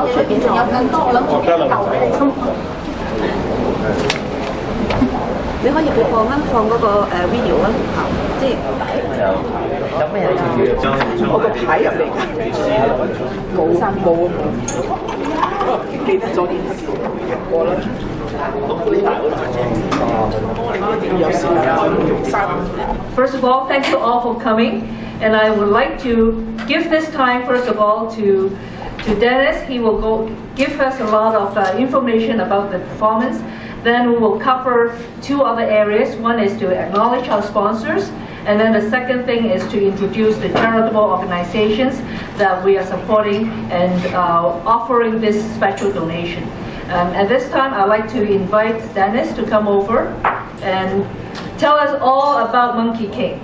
隨便仲有更多，我諗住俾留俾你心。你可以放嗰個video 啊，即係有咩啊？我個牌入嚟冇，記得咗點過啦。First of all, thank you all for coming, and I would like to give this time first of all to Dennis. He will give us a lot of information about the performance. Then we will cover two other areas. One is to acknowledge our sponsors, and then the second thing is to introduce the charitable organizations that we are supporting and offering this special donation. At this time, I'd like to invite Dennis to come over and tell us all about Monkey King.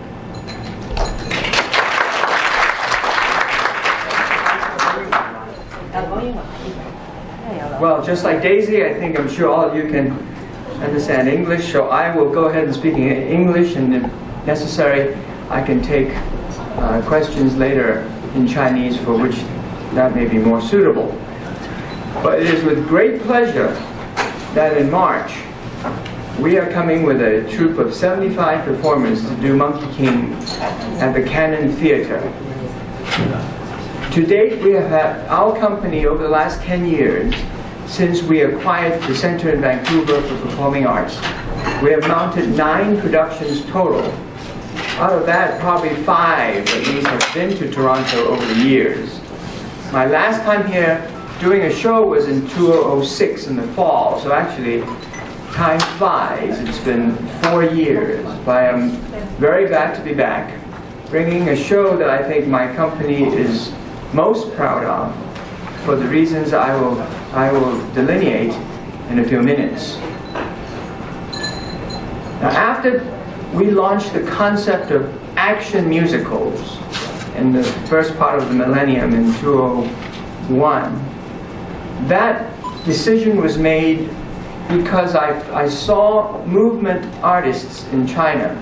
Well, just like Daisy, I think I'm sure all of you can understand English, so I will go ahead and speak in English, and if necessary, I can take questions later in Chinese for which that may be more suitable. But it is with great pleasure that in March, we are coming with a troupe of 75 performers to do Monkey King at the Cannon Theatre. To date, we have had our company over the last 10 years, since we acquired the Center in Vancouver for Performing Arts. We have mounted 9 productions total. Out of that, probably 5 at least have been to Toronto over the years. My last time here doing a show was in 2006 in the fall, so actually time flies. It's been 4 years, but I am very glad to be back, bringing a show that I think my company is most proud of, for the reasons I will delineate in a few minutes. Now, after we launched the concept of action musicals in the first part of the millennium in 2001, that decision was made because I saw movement artists in China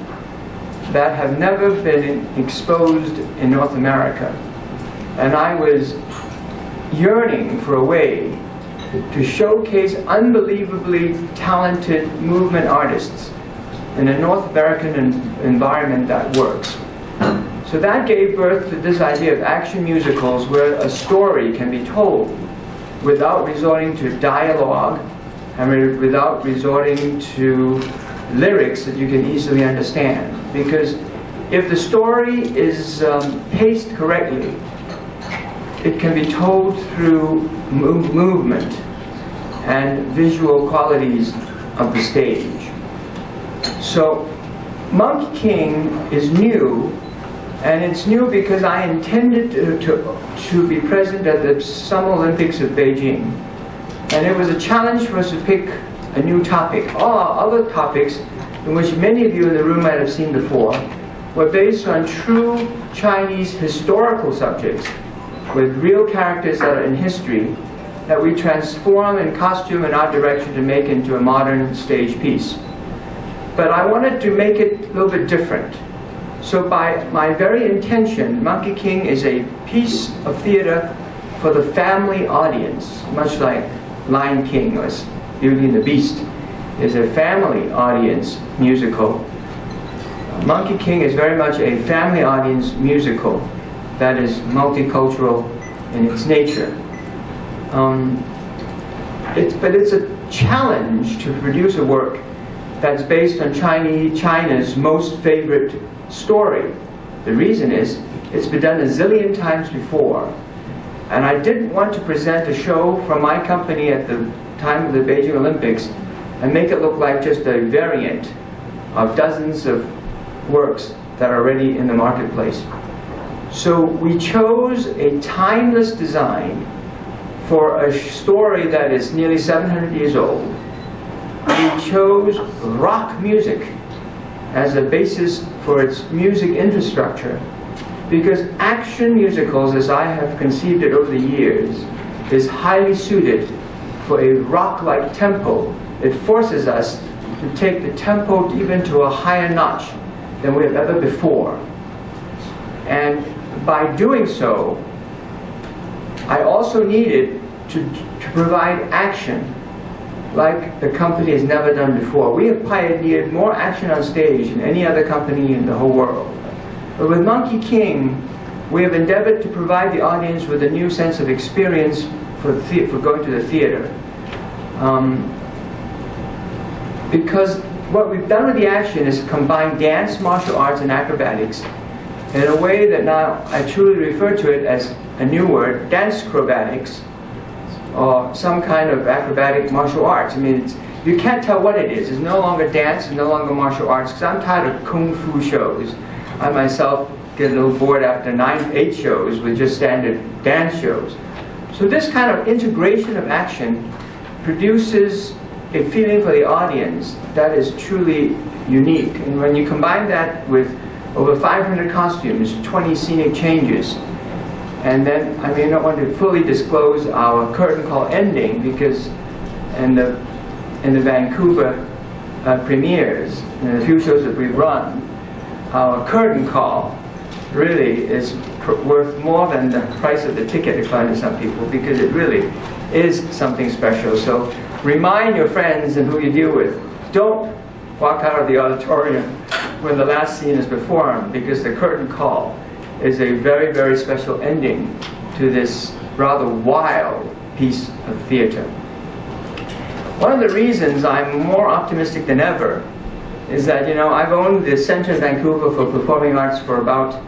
that have never been exposed in North America. And I was yearning for a way to showcase unbelievably talented movement artists in a North American environment that works. So that gave birth to this idea of action musicals, where a story can be told without resorting to dialogue and without resorting to lyrics that you can easily understand. Because if the story is paced correctly, it can be told through movement and visual qualities of the stage. So Monkey King is new, and it's new because I intended to be present at the Summer Olympics of Beijing. And it was a challenge for us to pick a new topic. All our other topics, in which many of you in the room might have seen before, were based on true Chinese historical subjects with real characters that are in history that we transform in costume and art direction to make into a modern stage piece. But I wanted to make it a little bit different. So by my very intention, Monkey King is a piece of theater for the family audience, much like Lion King or Beauty and the Beast is a family audience musical. Monkey King is very much a family audience musical that is multicultural in its nature. But it's a challenge to produce a work that's based on China's most favorite story. The reason is, it's been done a zillion times before. And I didn't want to present a show from my company at the time of the Beijing Olympics and make it look like just a variant of dozens of works that are already in the marketplace. So we chose a timeless design for a story that is nearly 700 years old. We chose rock music as a basis for its music infrastructure, because action musicals, as I have conceived it over the years, is highly suited for a rock-like tempo. It forces us to take the tempo even to a higher notch than we have ever before. And by doing so, I also needed to provide action like the company has never done before. We have pioneered more action on stage than any other company in the whole world. But with Monkey King, we have endeavored to provide the audience with a new sense of experience for going to the theater. Because what we've done with the action is combine dance, martial arts, and acrobatics in a way that now I truly refer to it as a new word, dance acrobatics, or some kind of acrobatic martial arts. I mean, you can't tell what it is. It's no longer dance, it's no longer martial arts, because I'm tired of kung fu shows. I myself get a little bored after 8 shows with just standard dance shows. So this kind of integration of action produces a feeling for the audience that is truly unique. And when you combine that with over 500 costumes, 20 scenic changes, and then I may not want to fully disclose our curtain call ending, because in the Vancouver premieres, in the few shows that we've run, our curtain call really is worth more than the price of the ticket, according to some people, because it really is something special. So remind your friends and who you deal with, don't walk out of the auditorium when the last scene is performed, because the curtain call is a very, very special ending to this rather wild piece of theater. One of the reasons I'm more optimistic than ever is that, you know, I've owned the Center in Vancouver for Performing Arts for about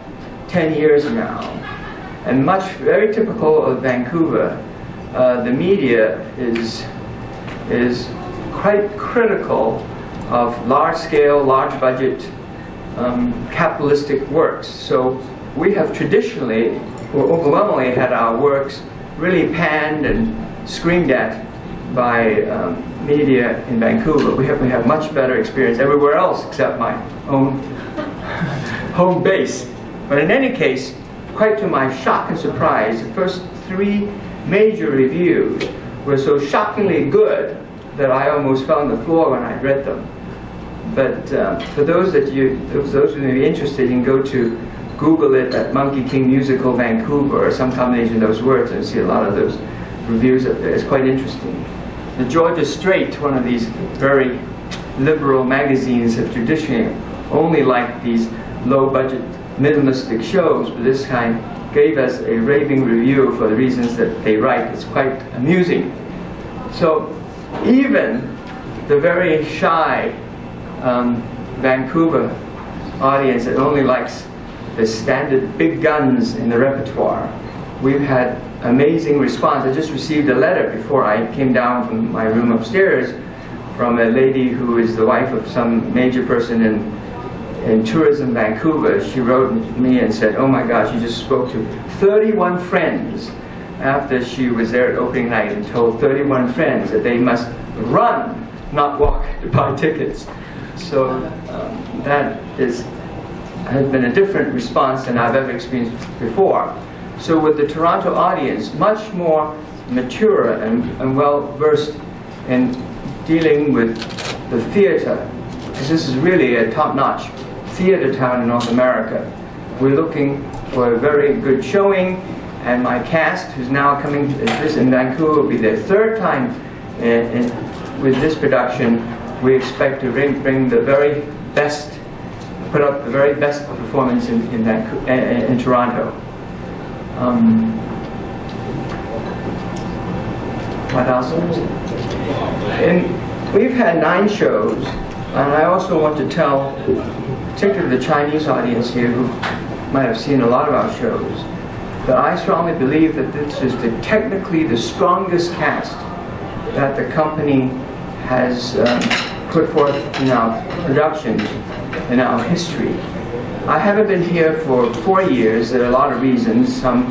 10 years now, and very typical of Vancouver, the media is quite critical of large-scale, large-budget, capitalistic works. So we have traditionally, or overwhelmingly, had our works really panned and screamed at by media in Vancouver. We have much better experience everywhere else except my own home base. But in any case, quite to my shock and surprise, the first 3 major reviews were so shockingly good that I almost fell on the floor when I read them. But for those who may be interested, you can go to Google it at Monkey King Musical Vancouver, or some combination of those words, and see a lot of those reviews up there. It's quite interesting. The Georgia Straight, one of these very liberal magazines, have traditionally only liked these low-budget, minimalistic shows, but this kind gave us a raving review for the reasons that they write. It's quite amusing. So even the very shy Vancouver audience that only likes the standard big guns in the repertoire, we've had amazing response. I just received a letter before I came down from my room upstairs from a lady who is the wife of some major person in tourism Vancouver. She wrote me and said, oh my gosh, she just spoke to 31 friends after she was there at opening night, and told 31 friends that they must run, not walk, to buy tickets. So that has been a different response than I've ever experienced before. So with the Toronto audience, much more mature and well-versed in dealing with the theater, because this is really a top-notch theater town in North America. We're looking for a very good showing, and my cast, who's now coming to this in Vancouver, will be their 3rd time with this production. We expect to bring the very best, put up the very best performance in Toronto. What else? We've had 9 shows, and I also want to tell, particularly the Chinese audience here who might have seen a lot of our shows, that I strongly believe that this is technically the strongest cast that the company has put forth in our productions, in our history. I haven't been here for 4 years. There are a lot of reasons. Some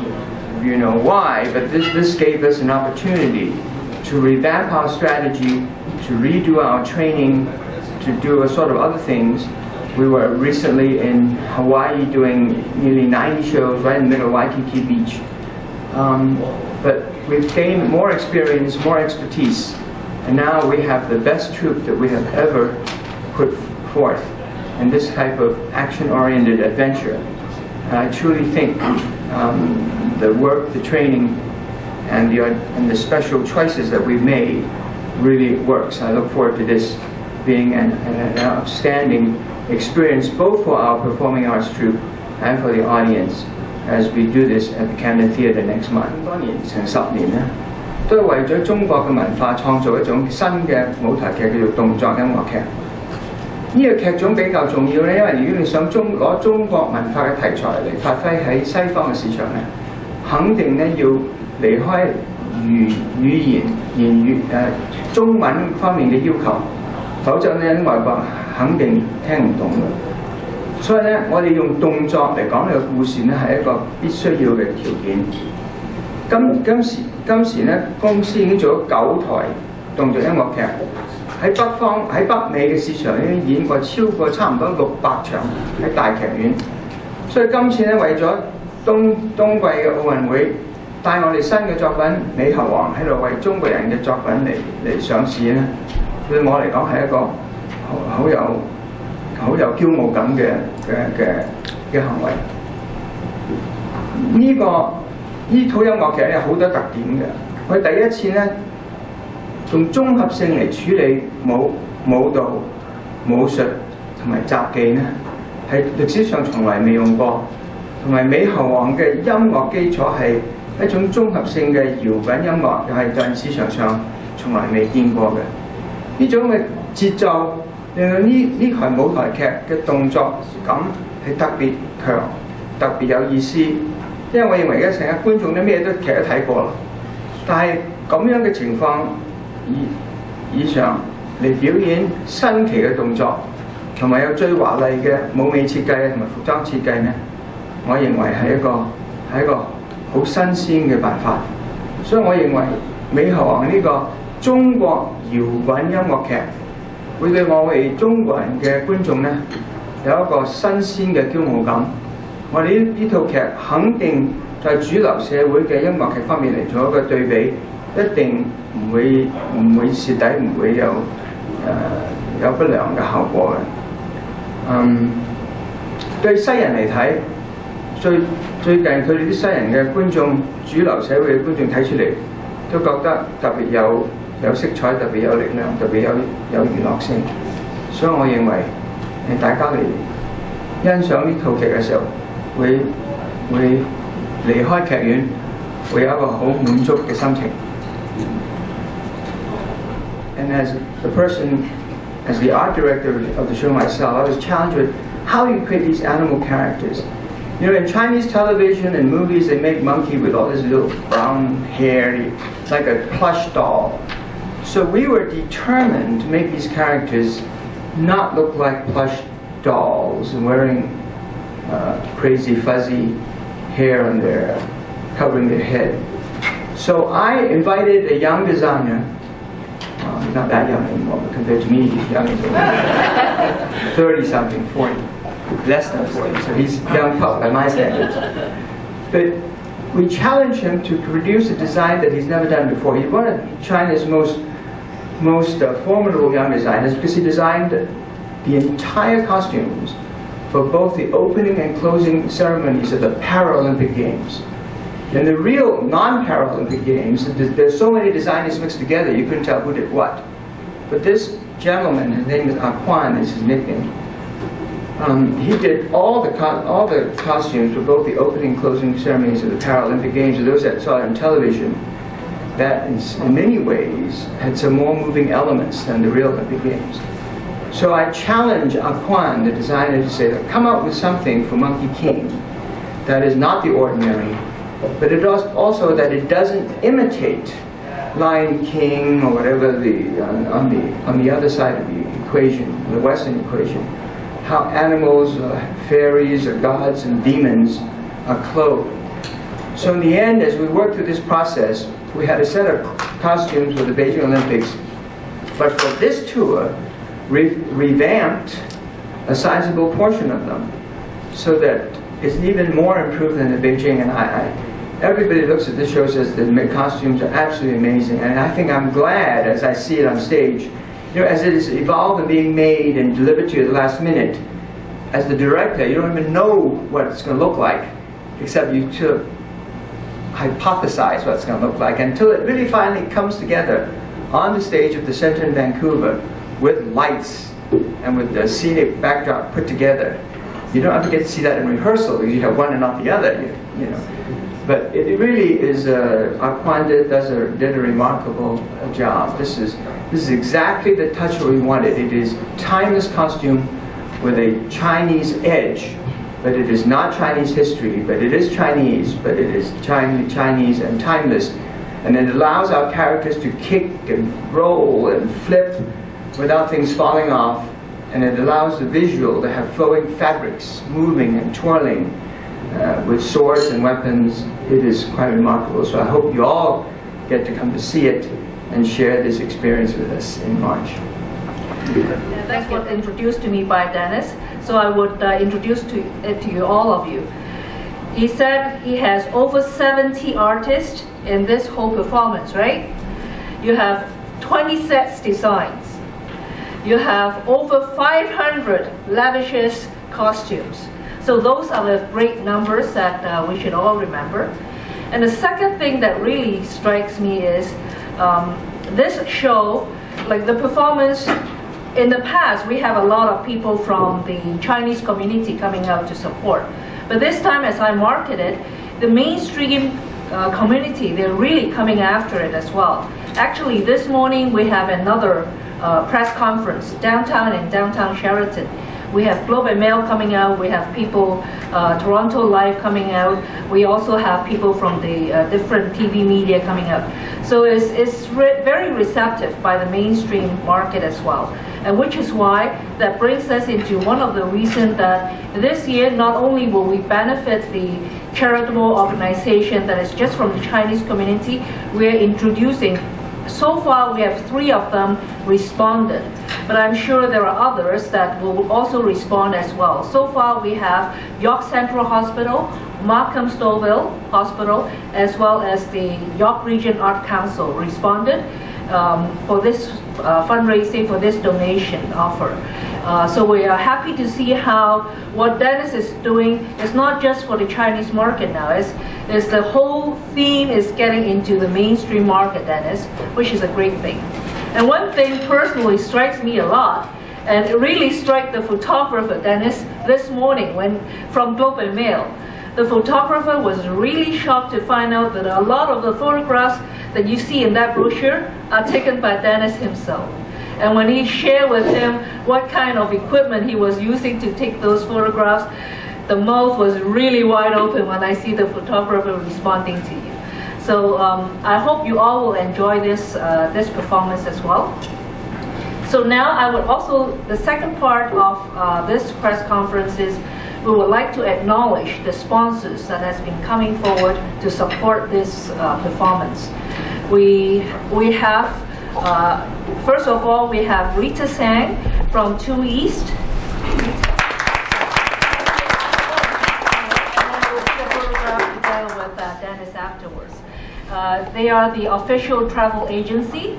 of you know why, but this gave us an opportunity to revamp our strategy, to redo our training, to do a sort of other things. We were recently in Hawaii doing nearly 90 shows right in the middle of Waikiki Beach. But we've gained more experience, more expertise, and now we have the best troupe that we have ever put forth in this type of action-oriented adventure. And I truly think the work, the training, and the special choices that we've made really works. I look forward to this being an outstanding experience both for our performing arts troupe and for the audience as we do this at the Camden Theatre next month. 當然成10年啦，都係為咗中國嘅文化創造一種新嘅舞台劇，叫做動作音樂劇。呢個劇種比較重要咧，因為如果你想攞中國文化嘅題材嚟發揮喺西方嘅市場咧，肯定咧要離開語言言語中文方面嘅要求，否則咧外國肯定聽唔懂嘅。所以咧，我哋用動作嚟講呢個故事咧係一個必須要嘅條件。今時咧，公司已經做咗9台動作音樂劇。喺北美嘅市場已經演過超過差唔多600場喺大劇院，所以今次咧為咗冬季嘅奧運會，帶我哋新嘅作品《美猴王》喺度為中國人嘅作品嚟上市咧，對我嚟講係一個好有驕傲感嘅行為。呢套音樂劇有好多特點嘅，佢第一次咧。用綜合性嚟處理舞蹈、武術同埋雜技呢，係歷史上從來未用過。同埋美猴王嘅音樂基礎係一種綜合性嘅搖滾音樂，又係在市場上從來未見過嘅。呢種嘅節奏令到呢台舞台劇嘅動作感係特別強、特別有意思。因為我認為而家成個觀眾咧咩都劇都睇過啦，但係咁樣嘅情況。以上嚟表演新奇嘅動作，同埋有最華麗嘅舞美設計同埋服裝設計呢，我認為係一個好新鮮嘅辦法。所以我認為《美猴王》呢個中國搖滾音樂劇，會對我哋中國人嘅觀眾呢有一個新鮮嘅驕傲感。我哋呢套劇肯定在主流社會嘅音樂劇方面嚟做一個對比。一定唔會蝕底，唔會有不良嘅效果嘅。對西人嚟睇，最近佢哋啲西人嘅觀眾，主流社會嘅觀眾睇出嚟，都覺得特別有色彩，特別有力量，特別有娛樂性。所以我認為大家嚟欣賞呢套劇嘅時候，會離開劇院，會有一個好滿足嘅心情。And as the art director of the show myself, I was challenged with how do you create these animal characters? You know, in Chinese television and movies, they make monkey with all this little brown hair, like a plush doll. So we were determined to make these characters not look like plush dolls and wearing crazy fuzzy hair on covering their head. So I invited a young designer. He's not that young anymore, but compared to me, he's young as 30-something, 40, less than 40. So he's young pup by my standards. But we challenged him to produce a design that he's never done before. He's one of China's most formidable young designers because he designed the entire costumes for both the opening and closing ceremonies of the Paralympic Games. In the real non-Paralympic Games, there's so many designers mixed together, you couldn't tell who did what. But this gentleman, his name is Quan, is his nickname. He did all the costumes for both the opening and closing ceremonies of the Paralympic Games, or those that saw it on television, that in many ways had some more moving elements than the real Olympic Games. So I challenge Quan, the designer, to say, come up with something for Monkey King that is not the ordinary, but it also that it doesn't imitate Lion King or whatever on the other side of the equation, the Western equation, how animals, fairies, or gods and demons are clothed. So in the end, as we worked through this process, we had a set of costumes for the Beijing Olympics, but for this tour, revamped a sizable portion of them, so that it's even more improved than the Beijing. And everybody looks at this show says the costumes are absolutely amazing, and I think I'm glad as I see it on stage. You know, as it is evolved and being made and delivered to you at the last minute, as the director, you don't even know what it's going to look like, except you took hypothesize what it's going to look like until it really finally comes together on the stage of the center in Vancouver with lights and with the scenic backdrop put together. You don't ever get to see that in rehearsal because you have one and not the other, you know. But it really is, Aquan did a remarkable job. This is exactly the touch that we wanted. It is timeless costume with a Chinese edge, but it is not Chinese history, but it is Chinese, but it is Chinese and timeless. And it allows our characters to kick and roll and flip without things falling off. And it allows the visual to have flowing fabrics, moving and twirling with swords and weapons. It is quite remarkable. So I hope you all get to come to see it and share this experience with us in March. And that's what introduced to me by Dennis. So I would introduce it to you, all of you. He said he has over 70 artists in this whole performance, right? You have 20 sets designs. You have over 500 lavish costumes. So those are the great numbers that we should all remember. And the second thing that really strikes me is this show, like the performance, in the past we have a lot of people from the Chinese community coming out to support. But this time, as I market it, the mainstream community, they're really coming after it as well. Actually, this morning we have another press conference downtown in downtown Sheraton. We have Globe and Mail coming out. We have people, Toronto Live coming out. We also have people from the different TV media coming out. So it's very receptive by the mainstream market as well. And which is why that brings us into one of the reasons that this year not only will we benefit the charitable organization that is just from the Chinese community, we are introducing. So far, we have 3 of them responded, but I'm sure there are others that will also respond as well. So far, we have York Central Hospital, Markham Stouffville Hospital, as well as the York Region Art Council responded for this fundraising, for this donation offer. So we are happy to see how what Dennis is doing is not just for the Chinese market now. It's the whole theme is getting into the mainstream market, Dennis, which is a great thing. And one thing personally strikes me a lot, and it really struck the photographer, Dennis, this morning when from Globe and Mail. The photographer was really shocked to find out that a lot of the photographs that you see in that brochure are taken by Dennis himself. And when he shared with him what kind of equipment he was using to take those photographs, the mouth was really wide open when I see the photographer responding to you. So I hope you all will enjoy this performance as well. So now I would also, the second part of this press conference is we would like to acknowledge the sponsors that has been coming forward to support this performance. We have, first of all, we have Rita Sang from 2 East. Afterwards. They are the official travel agency.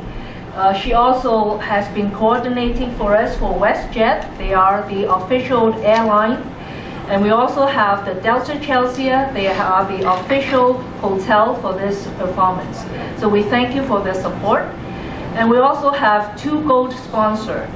She also has been coordinating for us for WestJet. They are the official airline. And we also have the Delta Chelsea. They are the official hotel for this performance. So we thank you for their support. And we also have 2 gold sponsors.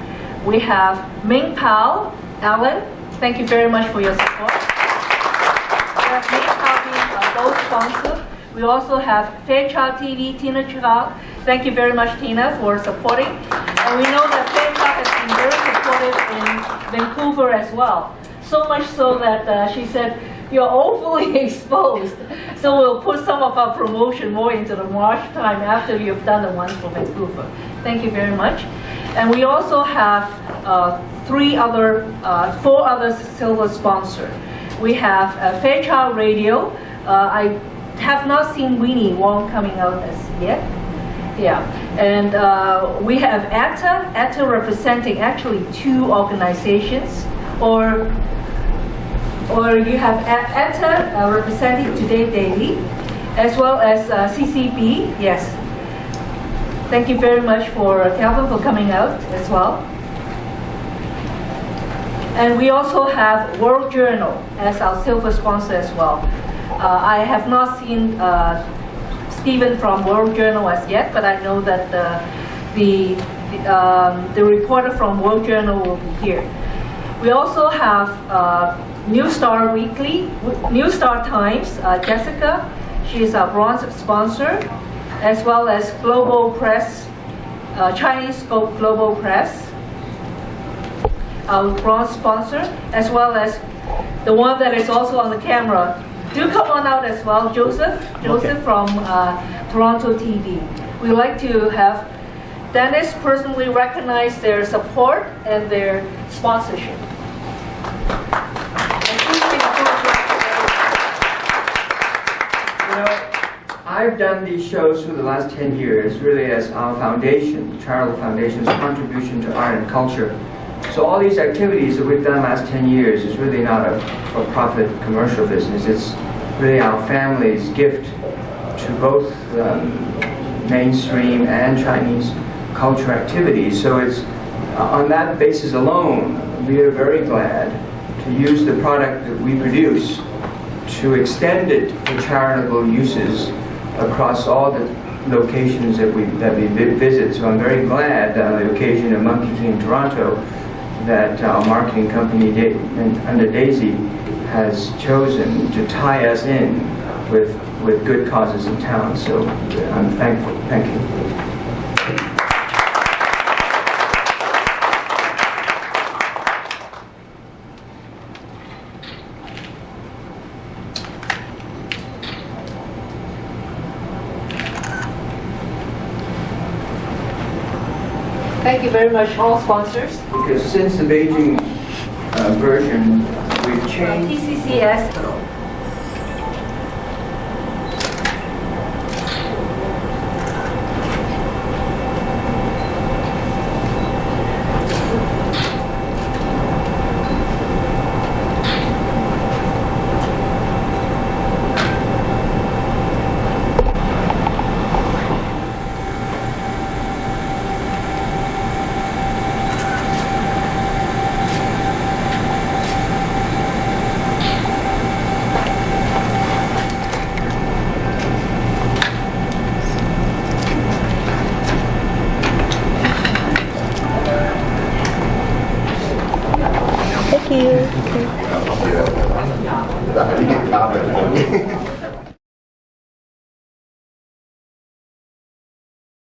We have Ming Pao, Alan. Thank you very much for your support. We have Ming Pao being a gold sponsor. We also have Fairchild TV, Tina Chow. Thank you very much, Tina, for supporting. And we know that Fairchild has been very supportive in Vancouver as well. So much so that she said, you're overly exposed. So we'll put some of our promotion more into the March time after you've done the ones for Vancouver. Thank you very much. And we also have 4 other silver sponsors. We have Fairchild Radio. I have not seen Winnie Wong coming out as yet. Yeah, and we have ETA representing actually 2 organizations, or you have ETA representing Today Daily, as well as CCB. Yes, thank you very much for Calvin for coming out as well. And we also have World Journal as our silver sponsor as well. I have not seen Stephen from World Journal as yet, but I know that the reporter from World Journal will be here. We also have New Star Weekly, New Star Times, Jessica. She is our bronze sponsor, as well as Global Press, Chinese Global Press, our bronze sponsor, as well as the one that is also on the camera. Do come on out as well, Joseph from Toronto TV. We like to have Dennis personally recognize their support and their sponsorship. I've done these shows for the last 10 years, really as our foundation, the charitable foundation's contribution to art and culture. So all these activities that we've done the last 10 years is really not a for-profit commercial business. It's really our family's gift to both mainstream and Chinese culture activities. So it's on that basis alone, we are very glad to use the product that we produce to extend it to charitable uses across all the locations that we visit. So I'm very glad on the occasion of Monkey King Toronto that our marketing company under Daisy has chosen to tie us in with good causes in town. So I'm thankful. Thank you. Thank you very much, all sponsors. Because since the Beijing version, we've changed. TCCS.